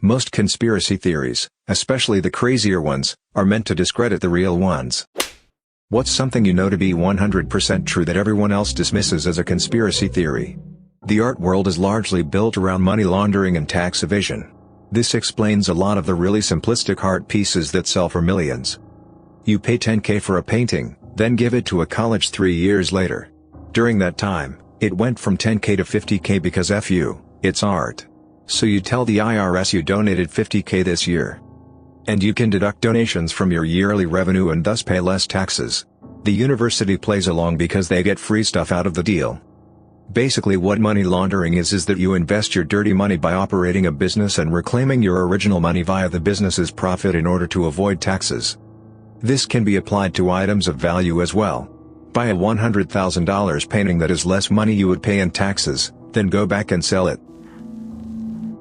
Most conspiracy theories, especially the crazier ones, are meant to discredit the real ones. What's something you know to be 100% true that everyone else dismisses as a conspiracy theory? The art world is largely built around money laundering and tax evasion. This explains a lot of the really simplistic art pieces that sell for millions. You pay $10K for a painting, then give it to a college 3 years later. During that time, it went from $10K to $50K because F you, it's art. So you tell the IRS you donated $50K this year. And you can deduct donations from your yearly revenue and thus pay less taxes. The university plays along because they get free stuff out of the deal. Basically what money laundering is that you invest your dirty money by operating a business and reclaiming your original money via the business's profit in order to avoid taxes. This can be applied to items of value as well. Buy a $100,000 painting that is less money you would pay in taxes, then go back and sell it.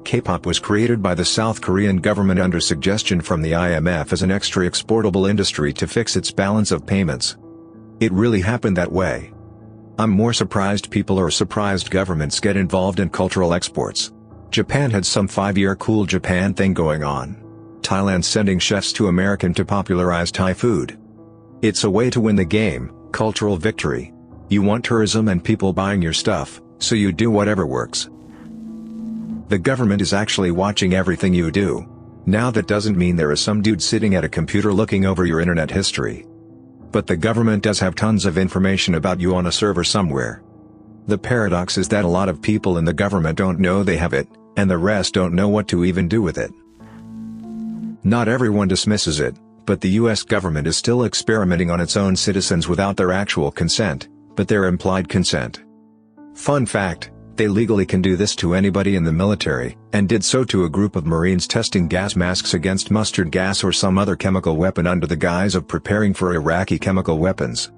K-pop was created by the South Korean government under suggestion from the IMF as an extra exportable industry to fix its balance of payments. It really happened that way. I'm more surprised people or surprised governments get involved in cultural exports. Japan had some 5-year cool Japan thing going on. Thailand sending chefs to America to popularize Thai food. It's a way to win the game, cultural victory. You want tourism and people buying your stuff, so you do whatever works. The government is actually watching everything you do. Now that doesn't mean there is some dude sitting at a computer looking over your internet history. But the government does have tons of information about you on a server somewhere. The paradox is that a lot of people in the government don't know they have it, and the rest don't know what to even do with it. Not everyone dismisses it, but the US government is still experimenting on its own citizens without their actual consent, but their implied consent. Fun fact, they legally can do this to anybody in the military, and did so to a group of Marines testing gas masks against mustard gas or some other chemical weapon under the guise of preparing for Iraqi chemical weapons.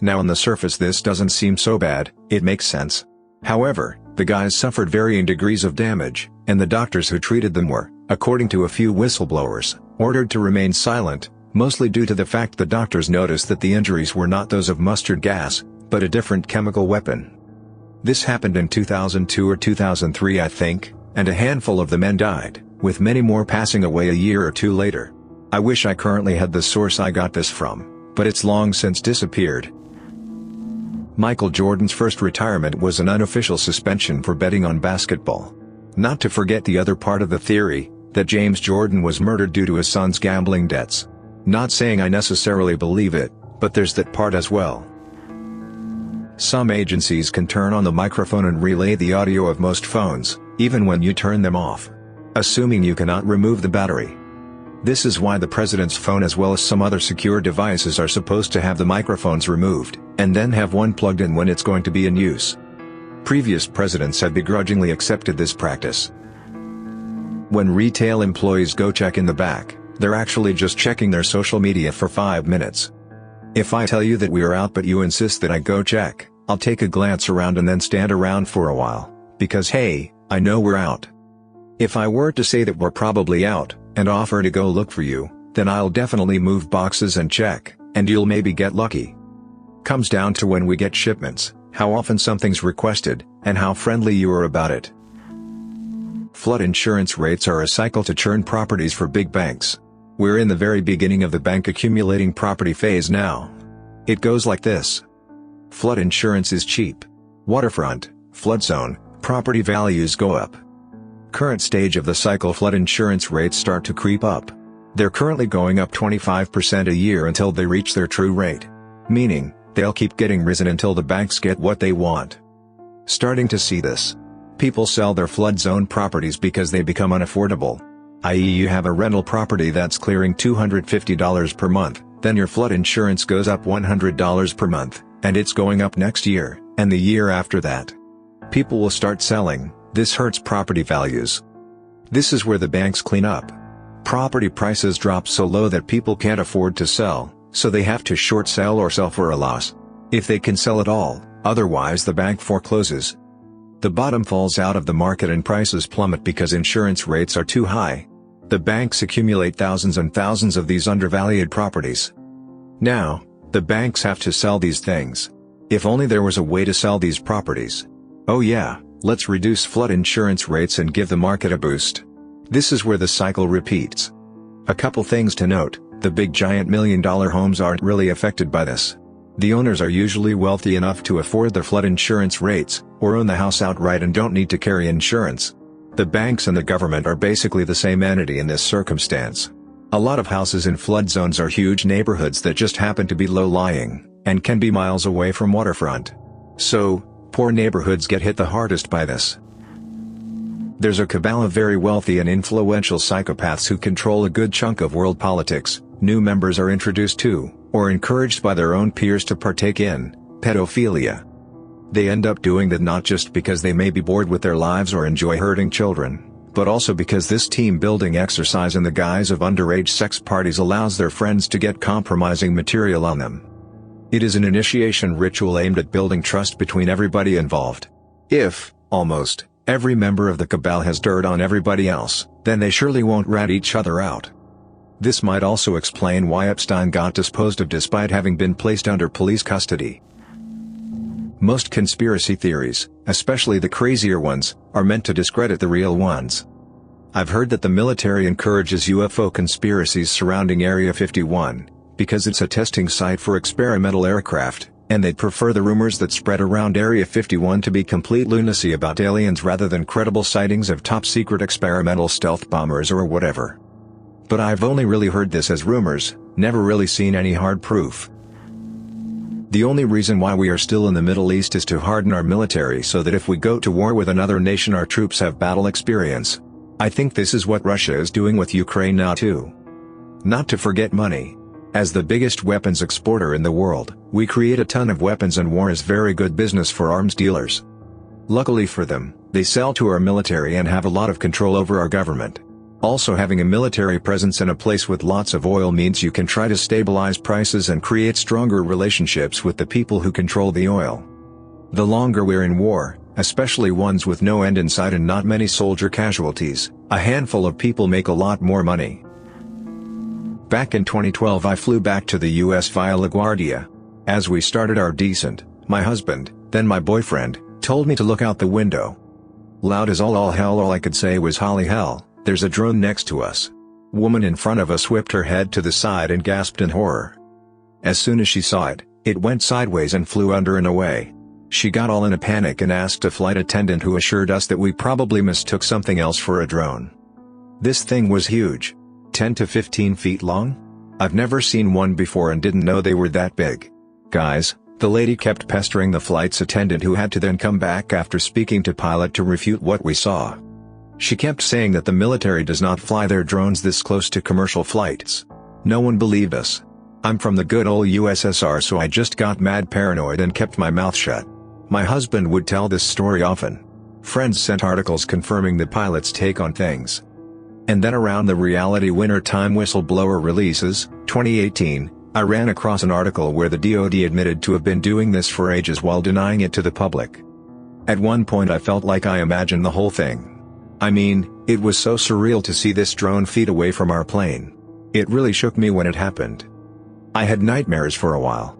Now on the surface this doesn't seem so bad, it makes sense. However, the guys suffered varying degrees of damage, and the doctors who treated them were, according to a few whistleblowers, ordered to remain silent, mostly due to the fact the doctors noticed that the injuries were not those of mustard gas, but a different chemical weapon. This happened in 2002 or 2003 I think, and a handful of the men died, with many more passing away a year or two later. I wish I currently had the source I got this from, but it's long since disappeared. Michael Jordan's first retirement was an unofficial suspension for betting on basketball. Not to forget the other part of the theory, that James Jordan was murdered due to his son's gambling debts. Not saying I necessarily believe it, but there's that part as well. Some agencies can turn on the microphone and relay the audio of most phones, even when you turn them off. Assuming you cannot remove the battery. This is why the president's phone as well as some other secure devices are supposed to have the microphones removed, and then have one plugged in when it's going to be in use. Previous presidents have begrudgingly accepted this practice. When retail employees go check in the back, they're actually just checking their social media for 5 minutes. If I tell you that we are out but you insist that I go check, I'll take a glance around and then stand around for a while, because hey, I know we're out. If I were to say that we're probably out, and offer to go look for you, then I'll definitely move boxes and check, and you'll maybe get lucky. Comes down to when we get shipments, how often something's requested, and how friendly you are about it. Flood insurance rates are a cycle to churn properties for big banks. We're in the very beginning of the bank accumulating property phase now. It goes like this. Flood insurance is cheap. Waterfront, flood zone, property values go up. Current stage of the cycle, flood insurance rates start to creep up. They're currently going up 25% a year until they reach their true rate. Meaning, they'll keep getting risen until the banks get what they want. Starting to see this. People sell their flood zone properties because they become unaffordable. I.e. you have a rental property that's clearing $250 per month, then your flood insurance goes up $100 per month, and it's going up next year, and the year after that. People will start selling. This hurts property values. This is where the banks clean up. Property prices drop so low that people can't afford to sell, so they have to short sell or sell for a loss. If they can sell at all, otherwise the bank forecloses. The bottom falls out of the market and prices plummet because insurance rates are too high. The banks accumulate thousands and thousands of these undervalued properties. Now, the banks have to sell these things. If only there was a way to sell these properties. Oh yeah, let's reduce flood insurance rates and give the market a boost. This is where the cycle repeats. A couple things to note: the big giant million-dollar homes aren't really affected by this. The owners are usually wealthy enough to afford the flood insurance rates, or own the house outright and don't need to carry insurance. The banks and the government are basically the same entity in this circumstance. A lot of houses in flood zones are huge neighborhoods that just happen to be low-lying, and can be miles away from waterfront. So, poor neighborhoods get hit the hardest by this. There's a cabal of very wealthy and influential psychopaths who control a good chunk of world politics. New members are introduced to, or encouraged by their own peers to partake in, pedophilia. They end up doing that not just because they may be bored with their lives or enjoy hurting children, but also because this team-building exercise in the guise of underage sex parties allows their friends to get compromising material on them. It is an initiation ritual aimed at building trust between everybody involved. If, almost, every member of the cabal has dirt on everybody else, then they surely won't rat each other out. This might also explain why Epstein got disposed of despite having been placed under police custody. Most conspiracy theories, especially the crazier ones, are meant to discredit the real ones. I've heard that the military encourages UFO conspiracies surrounding Area 51, because it's a testing site for experimental aircraft, and they'd prefer the rumors that spread around Area 51 to be complete lunacy about aliens rather than credible sightings of top-secret experimental stealth bombers or whatever. But I've only really heard this as rumors, never really seen any hard proof. The only reason why we are still in the Middle East is to harden our military so that if we go to war with another nation our troops have battle experience. I think this is what Russia is doing with Ukraine now too. Not to forget money. As the biggest weapons exporter in the world, we create a ton of weapons and war is very good business for arms dealers. Luckily for them, they sell to our military and have a lot of control over our government. Also, having a military presence in a place with lots of oil means you can try to stabilize prices and create stronger relationships with the people who control the oil. The longer we're in war, especially ones with no end in sight and not many soldier casualties, a handful of people make a lot more money. Back in 2012 I flew back to the US via LaGuardia. As we started our descent, my husband, then my boyfriend, told me to look out the window. Loud as all hell, all I could say was "Holly hell, there's a drone next to us." Woman in front of us whipped her head to the side and gasped in horror. As soon as she saw it, it went sideways and flew under and away. She got all in a panic and asked a flight attendant who assured us that we probably mistook something else for a drone. This thing was huge. 10 to 15 feet long? I've never seen one before and didn't know they were that big. Guys, the lady kept pestering the flight's attendant who had to then come back after speaking to pilot to refute what we saw. She kept saying that the military does not fly their drones this close to commercial flights. No one believed us. I'm from the good old USSR, so I just got mad paranoid and kept my mouth shut. My husband would tell this story often. Friends sent articles confirming the pilot's take on things. And then around the Reality Winter Time whistleblower releases, 2018, I ran across an article where the DoD admitted to have been doing this for ages while denying it to the public. At one point I felt like I imagined the whole thing. I mean, it was so surreal to see this drone feet away from our plane. It really shook me when it happened. I had nightmares for a while.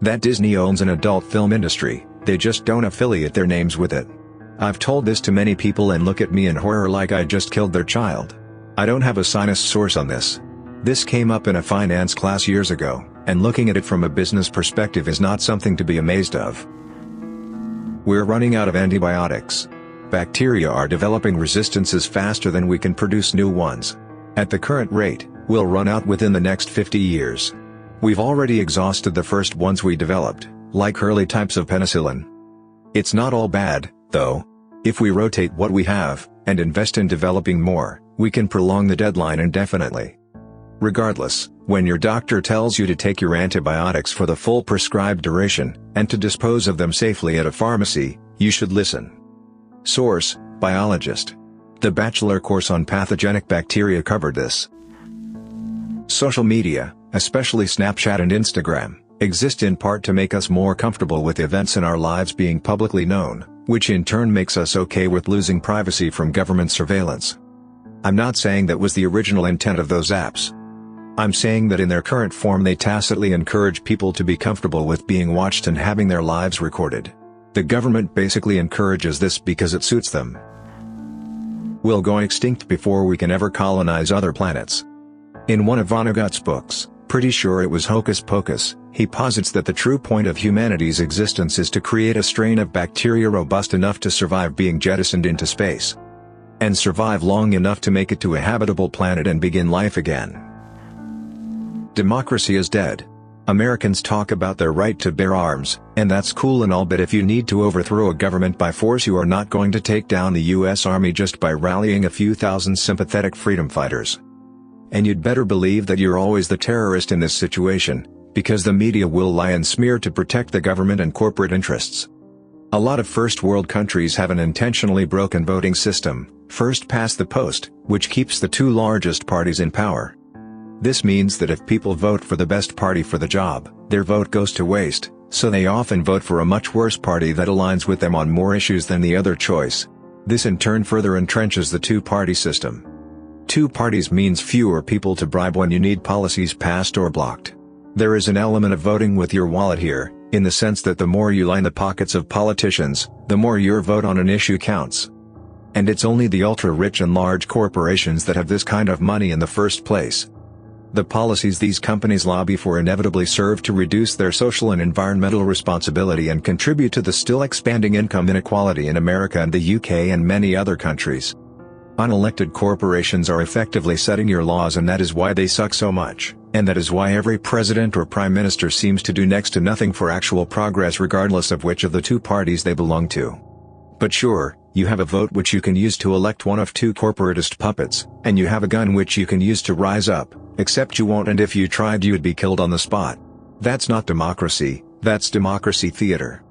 That Disney owns an adult film industry, they just don't affiliate their names with it. I've told this to many people and look at me in horror like I just killed their child. I don't have a sinus source on this. This came up in a finance class years ago, and looking at it from a business perspective is not something to be amazed of. We're running out of antibiotics. Bacteria are developing resistances faster than we can produce new ones. At the current rate, we'll run out within the next 50 years. We've already exhausted the first ones we developed, like early types of penicillin. It's not all bad, though. If we rotate what we have, and invest in developing more, we can prolong the deadline indefinitely. Regardless, when your doctor tells you to take your antibiotics for the full prescribed duration, and to dispose of them safely at a pharmacy, you should listen. Source: Biologist. The bachelor course on pathogenic bacteria covered this. Social media, especially Snapchat and Instagram, exist in part to make us more comfortable with events in our lives being publicly known, which in turn makes us okay with losing privacy from government surveillance. I'm not saying that was the original intent of those apps. I'm saying that in their current form they tacitly encourage people to be comfortable with being watched and having their lives recorded. The government basically encourages this because it suits them. We'll go extinct before we can ever colonize other planets. In one of Vonnegut's books, pretty sure it was Hocus Pocus, he posits that the true point of humanity's existence is to create a strain of bacteria robust enough to survive being jettisoned into space. And survive long enough to make it to a habitable planet and begin life again. Democracy is dead. Americans talk about their right to bear arms, and that's cool and all, but if you need to overthrow a government by force, you are not going to take down the US Army just by rallying a few thousand sympathetic freedom fighters. And you'd better believe that you're always the terrorist in this situation, because the media will lie and smear to protect the government and corporate interests. A lot of first world countries have an intentionally broken voting system, first past the post, which keeps the two largest parties in power. This means that if people vote for the best party for the job, their vote goes to waste, so they often vote for a much worse party that aligns with them on more issues than the other choice. This in turn further entrenches the two-party system. Two parties means fewer people to bribe when you need policies passed or blocked. There is an element of voting with your wallet here, in the sense that the more you line the pockets of politicians, the more your vote on an issue counts. And it's only the ultra-rich and large corporations that have this kind of money in the first place. The policies these companies lobby for inevitably serve to reduce their social and environmental responsibility and contribute to the still expanding income inequality in America and the UK and many other countries. Unelected corporations are effectively setting your laws, and that is why they suck so much, and that is why every president or prime minister seems to do next to nothing for actual progress regardless of which of the two parties they belong to. But sure, you have a vote which you can use to elect one of two corporatist puppets, and you have a gun which you can use to rise up, except you won't, and if you tried you'd be killed on the spot. That's not democracy, that's democracy theater.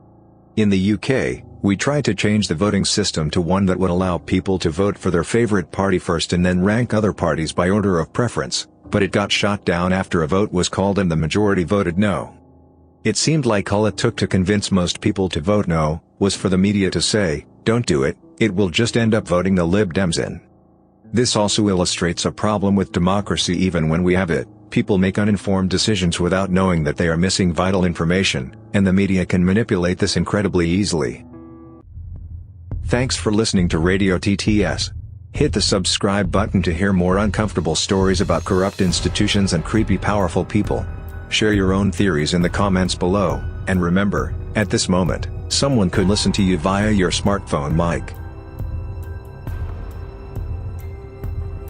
In the UK, we tried to change the voting system to one that would allow people to vote for their favorite party first and then rank other parties by order of preference, but it got shot down after a vote was called and the majority voted no. It seemed like all it took to convince most people to vote no, was for the media to say, "Don't do it, it will just end up voting the Lib Dems in." This also illustrates a problem with democracy. Even when we have it, people make uninformed decisions without knowing that they are missing vital information, and the media can manipulate this incredibly easily. Thanks for listening to Radio TTS. Hit the subscribe button to hear more uncomfortable stories about corrupt institutions and creepy powerful people. Share your own theories in the comments below, and remember, at this moment, someone could listen to you via your smartphone mic.